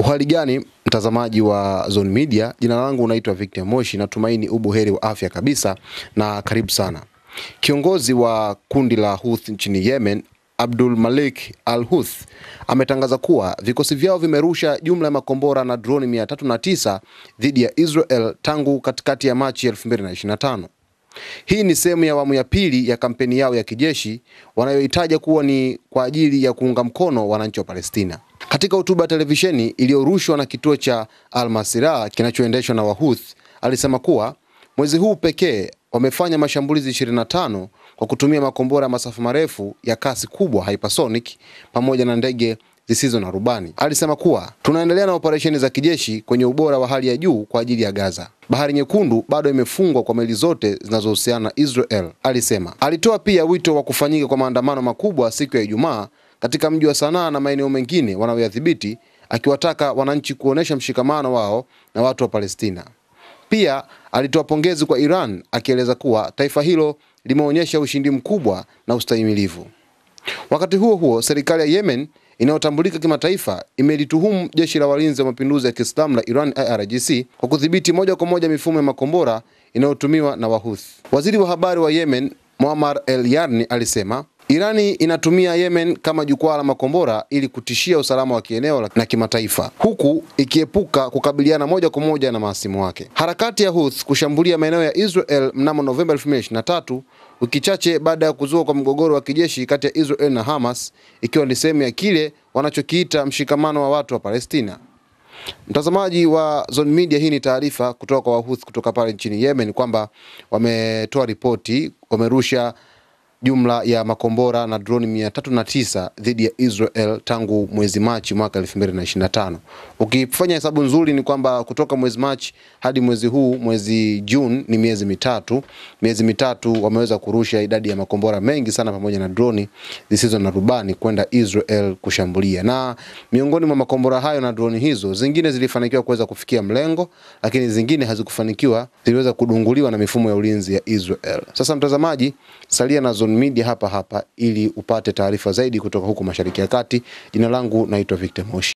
Uhali gani mtazamaji wa Zone Media, jina langu naitwa Victor Moshi, natumaini ubuheri wa afya kabisa na karibu sana. Kiongozi wa kundi la Houthi nchini Yemen, Abdul Malik al-Houthi, ametangaza kuwa vikosi vyao vimerusha jumla ya makombora na droni 309 dhidi ya Israel tangu katikati ya Machi 2025. Hii ni sehemu ya awamu ya pili ya kampeni yao ya kijeshi wanayoitaja kuwa ni kwa ajili ya kuunga mkono wananchi wa Palestina. Katika hotuba ya televisheni iliyorushwa na kituo cha Al Masirah kinachoendeshwa na Wahouthi, alisema kuwa mwezi huu pekee wamefanya mashambulizi 25 kwa kutumia makombora masafa marefu ya kasi kubwa hypersonic pamoja na ndege zisizo na rubani. Alisema kuwa tunaendelea na operesheni za kijeshi kwenye ubora wa hali ya juu kwa ajili ya Gaza. Bahari Nyekundu bado imefungwa kwa meli zote zinazohusiana na Israel, alisema. Alitoa pia wito wa kufanyika kwa maandamano makubwa siku ya Ijumaa katika mji wa Sanaa na maeneo mengine wanayoyadhibiti, akiwataka wananchi kuonesha mshikamano wao na watu wa Palestina. Pia alitoa pongezi kwa Iran, akieleza kuwa taifa hilo limeonyesha ushindi mkubwa na ustahimilivu. Wakati huo huo, serikali ya Yemen inayotambulika kimataifa imelituhumu jeshi la walinzi wa mapinduzi ya Kiislamu la Iran IRGC kwa kudhibiti moja kwa moja mifumo ya makombora inayotumiwa na Wahouthi. Waziri wa habari wa Yemen, Muammar El-Yarni, alisema Irani inatumia Yemen kama jukwaa la makombora ili kutishia usalama wa kieneo na kimataifa, huku ikiepuka kukabiliana moja kwa moja na mahasimu wake. Harakati ya Houthi kushambulia maeneo ya Israel mnamo Novemba 2023, wiki chache baada ya kuzuka kwa mgogoro wa kijeshi kati ya Israel na Hamas, ikiwa ni sehemu ya kile wanachokiita mshikamano wa watu wa Palestina. Mtazamaji wa Zone Media, hii ni taarifa kutoka kwa Wahouthi kutoka pale nchini Yemen kwamba wametoa ripoti, wamerusha jumla ya makombora na droni 309 dhidi ya Israel tangu mwezi Machi mwaka 2025. Ukifanya hesabu nzuri ni kwamba kutoka mwezi Machi hadi mwezi huu, mwezi June, ni miezi mitatu. Miezi mitatu wameweza kurusha idadi ya makombora mengi sana pamoja na droni zisizo na rubani kwenda Israel kushambulia. Na miongoni mwa makombora hayo na droni hizo, zingine zilifanikiwa kuweza kufikia mlengo, lakini zingine hazikufanikiwa, ziliweza kudunguliwa na mifumo ya ulinzi ya Israel. Sasa mtazamaji, salia na Zone Media hapa ili upate taarifa zaidi kutoka huko Mashariki ya Kati. Jina langu naitwa Victor Moshi.